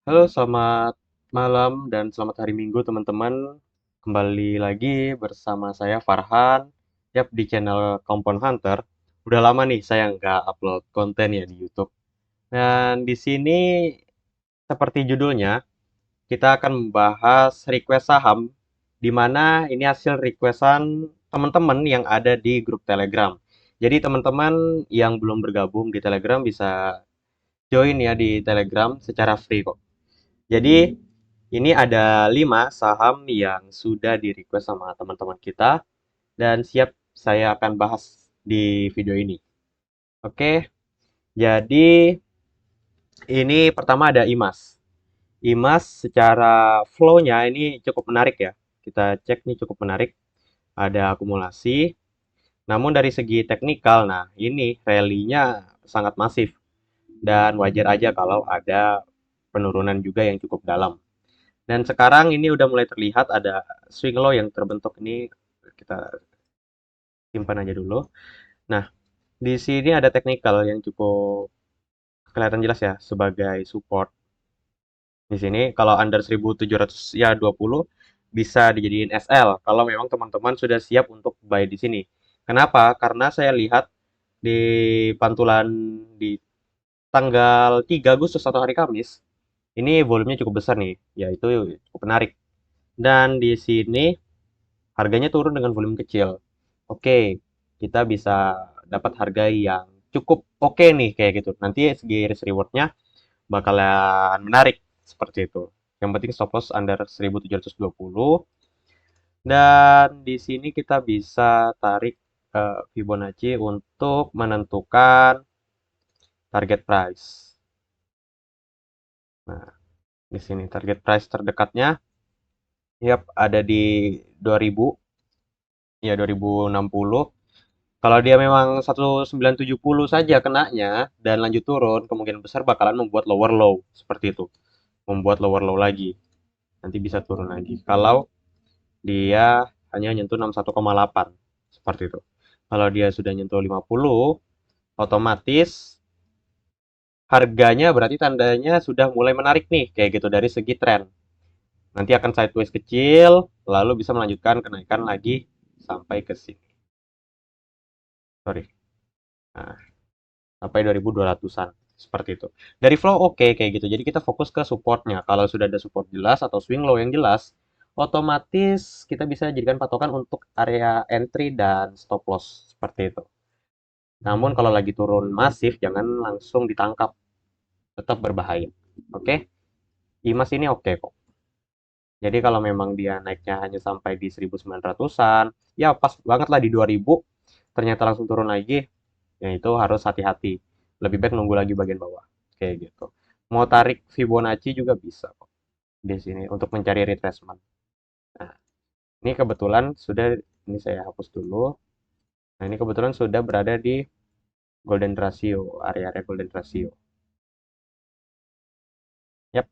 Halo, selamat malam dan selamat hari Minggu teman-teman. Kembali lagi bersama saya Farhan, yap di channel Compound Hunter. Udah lama nih saya nggak upload konten ya di YouTube. Dan di sini seperti judulnya, kita akan membahas request saham, di mana ini hasil requestan teman-teman yang ada di grup Telegram. Jadi teman-teman yang belum bergabung di Telegram bisa join ya di Telegram secara free kok. Jadi ini ada 5 saham yang sudah di-request sama teman-teman kita dan siap saya akan bahas di video ini. Oke, jadi ini pertama ada IMAS. IMAS secara flow-nya ini cukup menarik ya. Kita cek nih cukup menarik. Ada akumulasi. Namun dari segi teknikal, nah ini rally-nya sangat masif. Dan wajar aja kalau ada penurunan juga yang cukup dalam. Dan sekarang ini udah mulai terlihat ada swing low yang terbentuk ini, kita simpan aja dulu. Nah, di sini ada technical yang cukup kelihatan jelas ya sebagai support. Di sini kalau under 1700 ya 20 bisa dijadiin SL kalau memang teman-teman sudah siap untuk buy di sini. Kenapa? Karena saya lihat di pantulan di tanggal 3 Agustus atau hari Kamis, ini volumenya cukup besar nih, yaitu cukup menarik. Dan di sini harganya turun dengan volume kecil. Oke, kita bisa dapat harga yang cukup oke nih kayak gitu. Nanti segi risk rewardnya bakalan menarik seperti itu. Yang penting stop loss under 1720 dan di sini kita bisa tarik Fibonacci untuk menentukan target price. Nah, di sini target price terdekatnya yap ada di 2000 ya 2060. Kalau dia memang 1970 saja kenanya dan lanjut turun, kemungkinan besar bakalan membuat lower low seperti itu. Membuat lower low lagi. Nanti bisa turun lagi. Kalau dia hanya nyentuh 61,8 seperti itu. Kalau dia sudah nyentuh 50, otomatis harganya berarti tandanya sudah mulai menarik nih kayak gitu dari segi tren. Nanti akan sideways kecil, lalu bisa melanjutkan kenaikan lagi sampai ke sini. Sorry. Nah, sampai 2200-an seperti itu. Dari flow oke kayak gitu. Jadi kita fokus ke supportnya. Kalau sudah ada support jelas atau swing low yang jelas, otomatis kita bisa jadikan patokan untuk area entry dan stop loss seperti itu. Namun kalau lagi turun masif jangan langsung ditangkap, tetap berbahaya. Oke, IMAS ini oke kok. Jadi kalau memang dia naiknya hanya sampai di 1900-an, ya pas banget lah di 2000, ternyata langsung turun lagi, ya itu harus hati-hati. Lebih baik nunggu lagi bagian bawah. Kayak gitu. Mau tarik Fibonacci juga bisa kok di sini untuk mencari retracement. Nah, ini kebetulan sudah ini saya hapus dulu. Nah, ini kebetulan sudah berada di golden ratio, area-area golden ratio. Yap.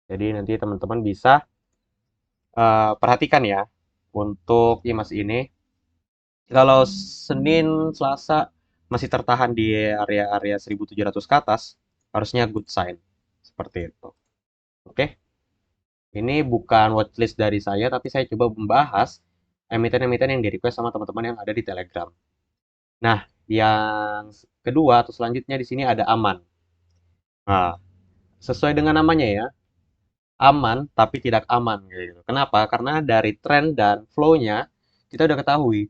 Jadi nanti teman-teman bisa perhatikan ya untuk IMAS ini. Kalau Senin, Selasa masih tertahan di area-area 1700 ke atas, harusnya good sign. Seperti itu. Oke. Ini bukan watchlist dari saya, tapi saya coba membahas emiten-emiten yang di-request sama teman-teman yang ada di Telegram. Nah, yang kedua atau selanjutnya di sini ada aman. Nah, sesuai dengan namanya ya, aman tapi tidak aman gitu. Kenapa? Karena dari tren dan flow-nya kita udah ketahui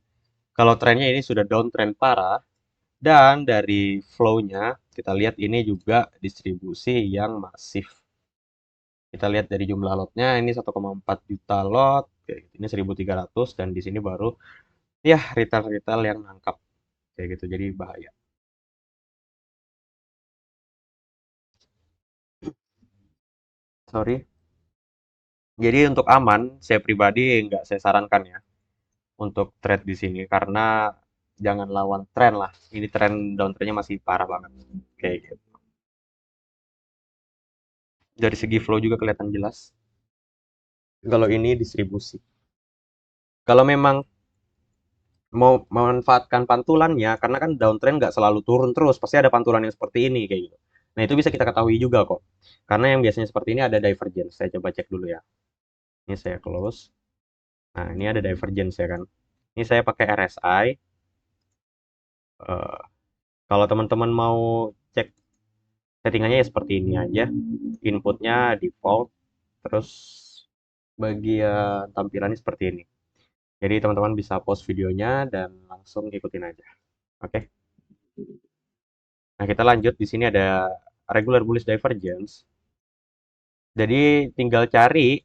kalau trennya ini sudah downtrend parah dan dari flow-nya kita lihat ini juga distribusi yang masif. Kita lihat dari jumlah lotnya ini 1,4 juta lot, kayak gitu. Ini 1.300 dan di sini baru ya retail-retail yang nangkap kayak gitu. Jadi bahaya. Sorry. Jadi untuk aman, saya pribadi nggak saya sarankan ya untuk trade di sini karena jangan lawan tren lah. Ini tren downtrendnya masih parah banget. Kayak gitu. Dari segi flow juga kelihatan jelas. Kalau ini distribusi. Kalau memang mau memanfaatkan pantulannya, karena kan downtrend nggak selalu turun terus, pasti ada pantulan yang seperti ini kayak gitu. Nah, itu bisa kita ketahui juga kok. Karena yang biasanya seperti ini ada divergence. Saya coba cek dulu ya. Ini saya close. Nah, ini ada divergence ya kan. Ini saya pakai RSI. Eh, Kalau teman-teman mau cek settingannya ya seperti ini aja. Inputnya default. Terus bagian tampilannya seperti ini. Jadi teman-teman bisa pause videonya dan langsung ikutin aja. Oke. Nah, kita lanjut. Di sini ada regular bullish divergence. Jadi tinggal cari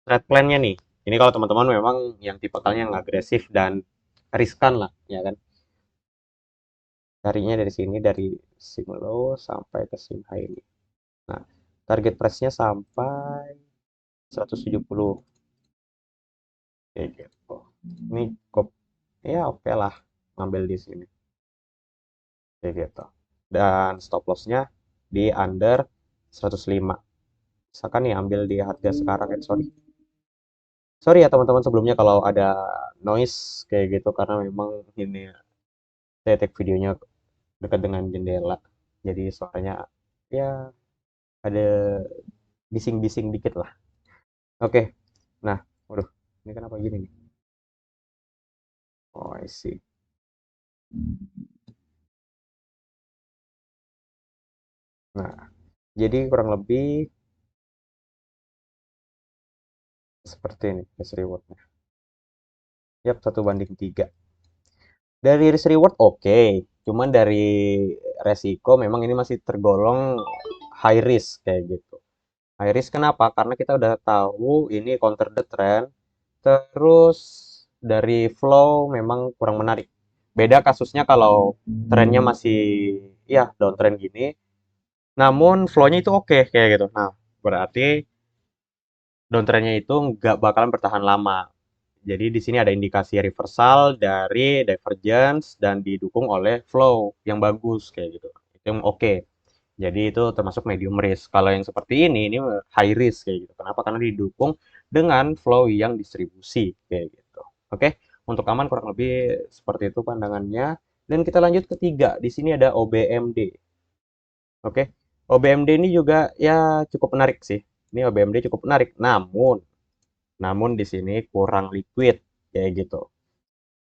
trade plan-nya nih. Ini kalau teman-teman memang yang tipikalnya yang agresif dan riskan lah, ya kan. Carinya dari sini, dari sim low sampai ke sim high ini. Nah, target price-nya sampai 170. Kayak gitu. Ini cukup, ya oke lah ngambil di sini. Kayak gitu. Dan stop loss-nya di under 105. Misalkan nih ambil di harga sekarang, sorry. Sorry ya teman-teman sebelumnya kalau ada noise kayak gitu karena memang ini saya take videonya dekat dengan jendela. Jadi suaranya ya ada bising-bising dikit lah. Oke. Nah, waduh, ini kenapa gini nih? Oh, I see. Nah, jadi kurang lebih seperti ini risk rewardnya. Yap, 1 banding 3. Dari risk reward oke, cuman dari resiko memang ini masih tergolong high risk kayak gitu. High risk kenapa? Karena kita udah tahu ini counter the trend, terus dari flow memang kurang menarik. Beda kasusnya kalau trennya masih ya downtrend gini, namun flow-nya itu oke kayak gitu. Nah, berarti downtrend-nya itu nggak bakalan bertahan lama. Jadi di sini ada indikasi reversal dari divergence dan didukung oleh flow yang bagus kayak gitu. Itu yang oke. Jadi itu termasuk medium risk. Kalau yang seperti ini high risk kayak gitu. Kenapa? Karena didukung dengan flow yang distribusi kayak gitu. Oke, untuk aman kurang lebih seperti itu pandangannya. Dan kita lanjut ketiga. Di sini ada OBMD. Oke, OBMD ini juga ya cukup menarik sih. Ini OBMD cukup menarik. Namun di sini kurang liquid kayak gitu.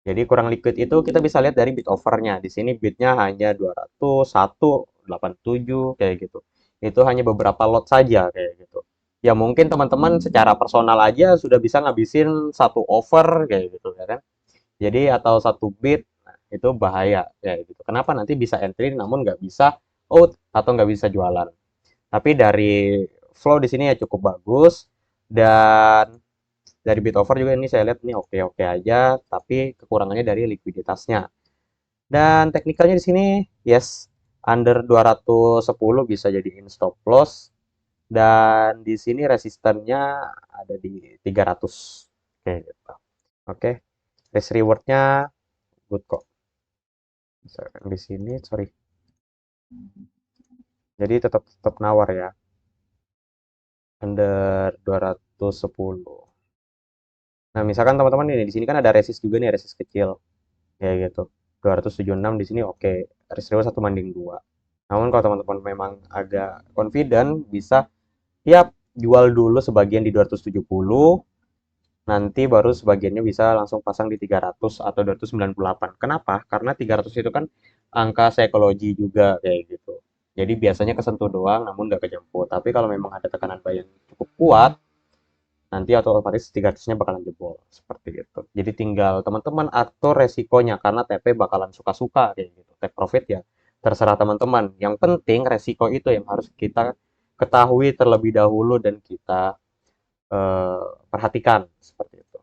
Jadi kurang liquid itu kita bisa lihat dari bid overnya. Di sini bidnya hanya 201,87 kayak gitu. Itu hanya beberapa lot saja kayak gitu. Ya mungkin teman-teman secara personal aja sudah bisa ngabisin satu over kayak gitu ya kan. Jadi atau satu bid nah, itu bahaya kayak gitu. Kenapa nanti bisa entry namun nggak bisa out atau nggak bisa jualan. Tapi dari flow di sini ya cukup bagus dan dari bid over juga ini saya lihat ini oke-oke aja, tapi kekurangannya dari likuiditasnya. Dan teknikalnya di sini yes, under 210 bisa jadiin stop loss dan di sini resistennya ada di 300. Oke gitu. Oke. Risk rewardnya good kok. Misalkan di sini sorry. Jadi tetap tetap nawar ya. Under 210. Nah, misalkan teman-teman ini di sini kan ada resist juga nih, resist kecil. Kayak gitu. 276 di sini oke. Risk reward 1 banding 2. Namun kalau teman-teman memang agak confident bisa ya jual dulu sebagian di 270, nanti baru sebagiannya bisa langsung pasang di 300 atau 298. Kenapa? Karena 300 itu kan angka psikologi juga kayak gitu. Jadi biasanya kesentuh doang namun nggak kejemput. Tapi kalau memang ada tekanan buy yang cukup kuat, nanti otomatis 300-nya bakalan jebol seperti itu. Jadi tinggal teman-teman atur resikonya karena TP bakalan suka-suka kayak gitu. Take profit ya terserah teman-teman. Yang penting resiko itu yang harus kita ketahui terlebih dahulu dan kita perhatikan seperti itu.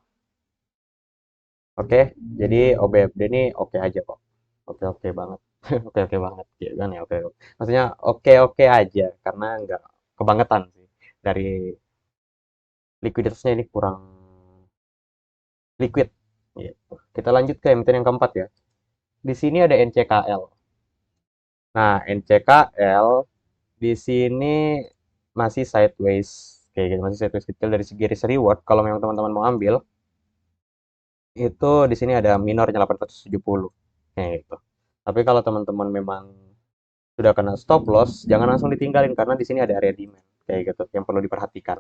Oke, jadi OBFD ini oke aja kok. Oke-oke banget. Oke-oke banget ya kan ya oke. Maksudnya oke-oke aja karena nggak kebangetan sih. Dari likuiditasnya ini kurang liquid. Gitu. Kita lanjut ke emiten yang keempat ya. Di sini ada NCKL. Nah, NCKL di sini masih sideways kayak gitu, masih sideways kecil dari segi risk reward. Kalau memang teman-teman mau ambil, itu di sini ada minornya 870 kayak gitu. Tapi kalau teman-teman memang sudah kena stop loss, jangan langsung ditinggalin karena di sini ada area demand kayak gitu yang perlu diperhatikan.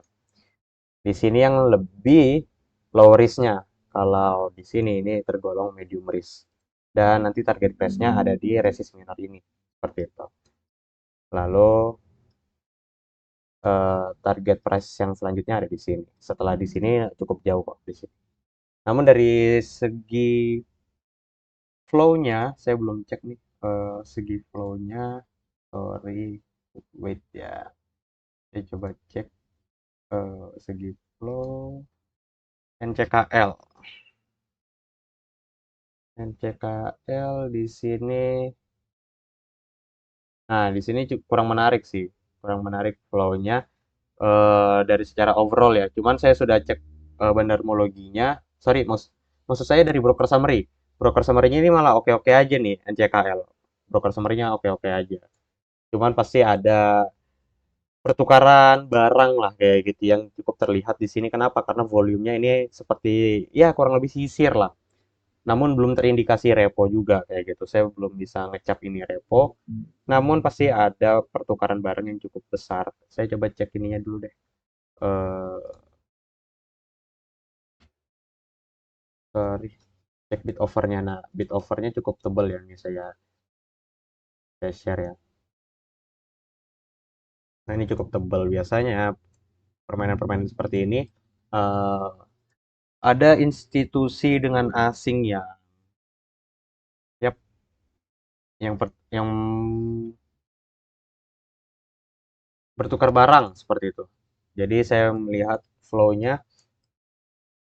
Di sini yang lebih low risk-nya. Kalau di sini ini tergolong medium risk. Dan nanti target price-nya ada di resist minor ini. Seperti itu. Lalu target price yang selanjutnya ada di sini. Setelah di sini cukup jauh kok di sini. Namun dari segi flow-nya, saya belum cek nih. Segi flow-nya, sorry, wait ya. Saya coba cek segi flow NCKL. NCKL di sini, nah di sini kurang menarik sih, kurang menarik flow-nya dari secara overall ya. Cuman saya sudah cek bandarmologinya, sorry, maksud saya dari broker summary. Broker summary-nya ini malah oke-oke aja nih NCKL. Broker summary-nya oke-oke aja. Cuman pasti ada pertukaran barang lah kayak gitu yang cukup terlihat di sini. Kenapa? Karena volumenya ini seperti ya kurang lebih sisir lah. Namun belum terindikasi repo juga kayak gitu. Saya belum bisa ngecap ini repo. Namun pasti ada pertukaran barang yang cukup besar. Saya coba cek ininya dulu deh. Eh, sorry, cek bid overnya. Nah, bid overnya cukup tebal ya. Ini saya share ya. Nah, ini cukup tebal. Biasanya permainan-permainan seperti ini eh, ada institusi dengan asing ya, yap, yang bertukar barang seperti itu. Jadi saya melihat flow-nya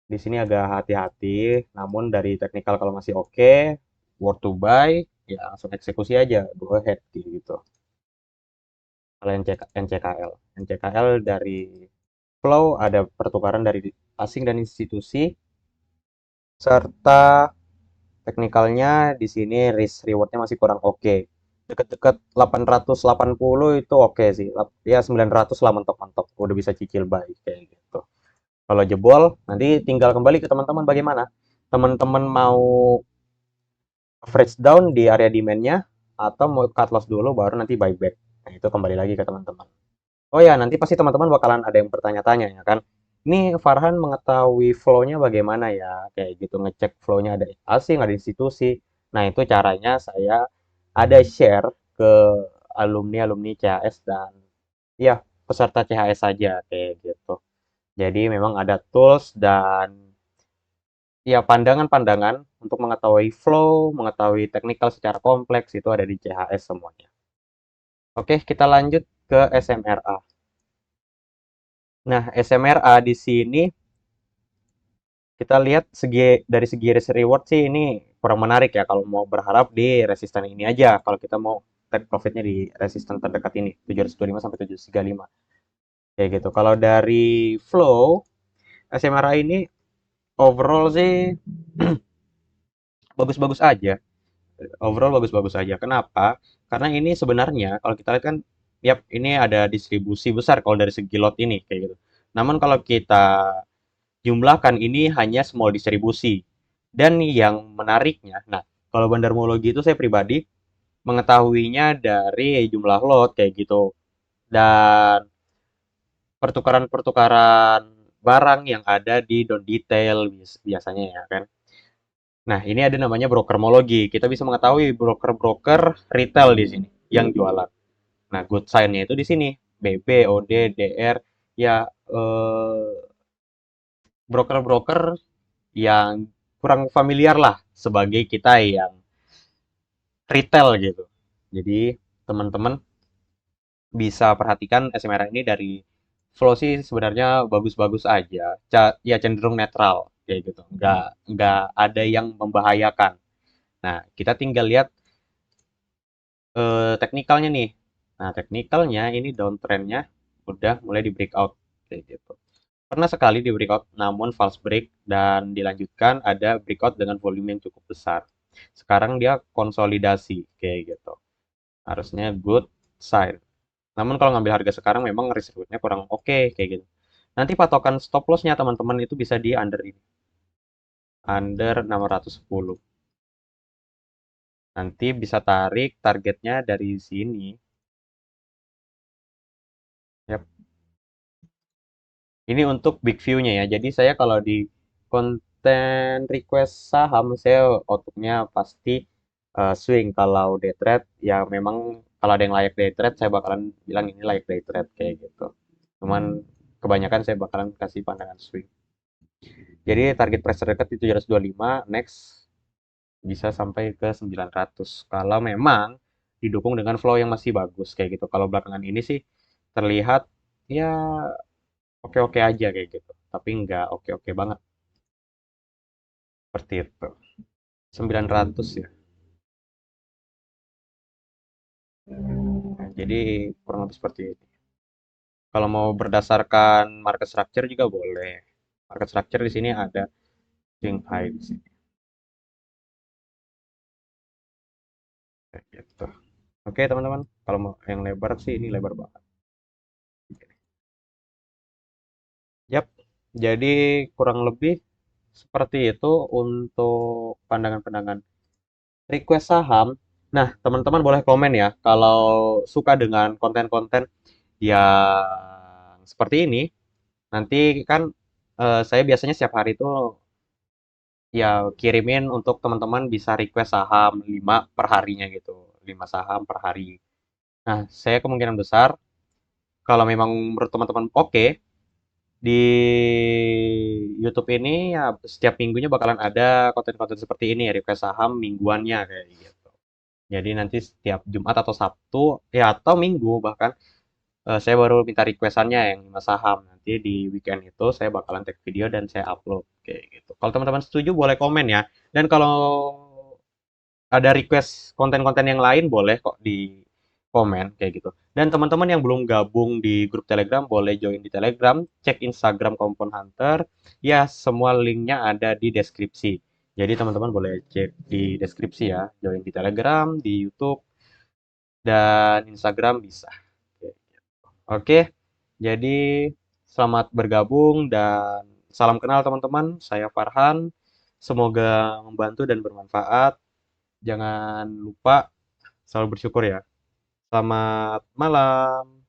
di sini agak hati-hati, namun dari teknikal kalau masih oke, worth to buy, ya langsung eksekusi aja, go ahead gitu. Kalau NCKL, NCKL dari flow ada pertukaran dari asing dan institusi, serta teknikalnya di sini risk rewardnya masih kurang oke. Deket-deket 880 itu oke sih. Ya 900 lah mentok-mentok. Udah bisa cicil buy kayak gitu. Kalau jebol, nanti tinggal kembali ke teman-teman bagaimana. Teman-teman mau average down di area demand-nya atau mau cut loss dulu baru nanti buyback. Nah, itu kembali lagi ke teman-teman. Oh ya, nanti pasti teman-teman bakalan ada yang bertanya-tanya ya kan. Ini Farhan mengetahui flow-nya bagaimana ya, kayak gitu ngecek flow-nya ada asing, ada institusi. Nah, itu caranya saya ada share ke alumni-alumni CHS dan ya peserta CHS saja kayak gitu. Jadi memang ada tools dan ya pandangan-pandangan untuk mengetahui flow, mengetahui teknikal secara kompleks itu ada di CHS semuanya. Oke, kita lanjut ke SMRA. Nah, SMRA di sini kita lihat dari segi risk reward sih ini kurang menarik ya kalau mau berharap di resisten ini aja kalau kita mau take profitnya di resisten terdekat ini 725 sampai 735 kayak gitu. Kalau dari flow SMRA ini overall sih bagus-bagus aja. Overall bagus-bagus aja. Kenapa? Karena ini sebenarnya kalau kita lihat kan yap ini ada distribusi besar kalau dari segi lot ini kayak gitu. Namun kalau kita jumlahkan ini hanya small distribusi. Dan yang menariknya, nah kalau bandarmologi itu saya pribadi mengetahuinya dari jumlah lot kayak gitu dan pertukaran-pertukaran barang yang ada di don detail biasanya ya kan. Nah, ini ada namanya brokermologi. Kita bisa mengetahui broker-broker retail di sini yang jualan. Nah, good sign-nya itu di sini. BB, OD, DR, ya broker-broker yang kurang familiar lah sebagai kita yang retail gitu. Jadi teman-teman bisa perhatikan SMRA ini dari flow sih sebenarnya bagus-bagus aja. Ya cenderung netral kayak gitu. Nggak ada yang membahayakan. Nah, kita tinggal lihat teknikalnya nih. Nah, teknikalnya ini downtrendnya udah mulai di breakout kayak gitu. Pernah sekali di breakout namun false break dan dilanjutkan ada breakout dengan volume yang cukup besar. Sekarang dia konsolidasi kayak gitu. Harusnya good sign. Namun kalau ngambil harga sekarang memang risk reward-nya kurang oke kayak gitu. Nanti patokan stop loss-nya teman-teman itu bisa di under ini. Under 610. Nanti bisa tarik targetnya dari sini. Yap. Ini untuk big view-nya ya. Jadi saya kalau di konten request saham, saya outputnya pasti swing. Kalau day trade, ya memang kalau ada yang layak day trade, saya bakalan bilang ini layak day trade kayak gitu. Cuman kebanyakan saya bakalan kasih pandangan swing. Jadi target price terdekat di 725, next bisa sampai ke 900. Kalau memang didukung dengan flow yang masih bagus kayak gitu. Kalau belakangan ini sih terlihat ya oke-oke aja kayak gitu. Tapi nggak oke-oke banget seperti itu. 900 ya. Nah, jadi kurang lebih seperti itu. Kalau mau berdasarkan market structure juga boleh. Market structure di sini ada swing high di sini. Kayak gitu. Oke, teman-teman. Kalau mau yang lebar sih ini lebar banget. Yap. Jadi kurang lebih seperti itu untuk pandangan-pandangan request saham. Nah, teman-teman boleh komen ya kalau suka dengan konten-konten yang seperti ini. Nanti kan saya biasanya setiap hari itu ya kirimin untuk teman-teman bisa request saham 5 per harinya gitu. 5 saham per hari. Nah, saya kemungkinan besar kalau memang menurut teman-teman oke, di YouTube ini ya setiap minggunya bakalan ada konten-konten seperti ini, request saham mingguannya kayak gitu. Jadi nanti setiap Jumat atau Sabtu, ya atau Minggu bahkan saya baru minta requestannya yang 5 saham. Nanti di weekend itu saya bakalan take video dan saya upload kayak gitu. Kalau teman-teman setuju boleh komen ya. Dan kalau ada request konten-konten yang lain boleh kok di komen kayak gitu. Dan teman-teman yang belum gabung di grup Telegram boleh join di Telegram, cek Instagram Kompon Hunter. Ya, semua linknya ada di deskripsi. Jadi teman-teman boleh cek di deskripsi ya, join di Telegram, di YouTube, dan Instagram bisa. Oke, jadi selamat bergabung dan salam kenal teman-teman. Saya Farhan. Semoga membantu dan bermanfaat. Jangan lupa selalu bersyukur ya. Selamat malam.